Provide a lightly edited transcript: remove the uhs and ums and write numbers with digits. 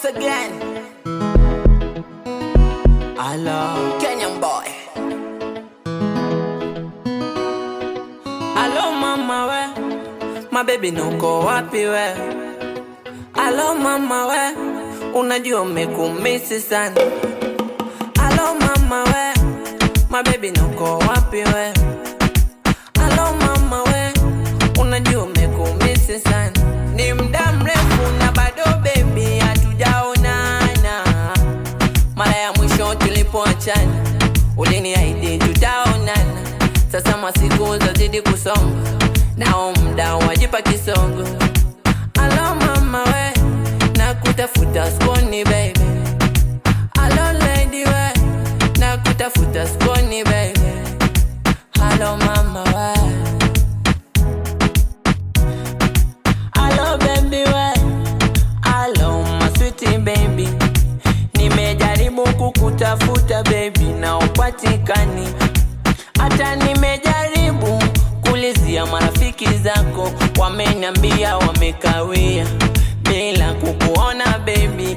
once again. Hello, Kenyan boy. Hello mama we, my baby nuko wapi we? Hello mama we, unajua umekumisi sana. Hello mama we, my baby nuko wapi we? Hello mama we, unajua umekumisi sana. Ni muda mrefu na bado baby hatujaonana. Mara ya mwisho tulipoachana uliniahidi tutaonana. Sasa masiku zazidi kusonga, nao muda wajipa kisongo. Hello mama we, nakutafuta skoni baby. Hello lady we, nakutafuta skoni baby. Hello mama we, hello baby we, hello my sweetie baby. Nimejaribu kukutafuta baby na upatikani. Hata nimejaribu kulizia marafiki zako, wameniambia wamekawia bila kukuona baby.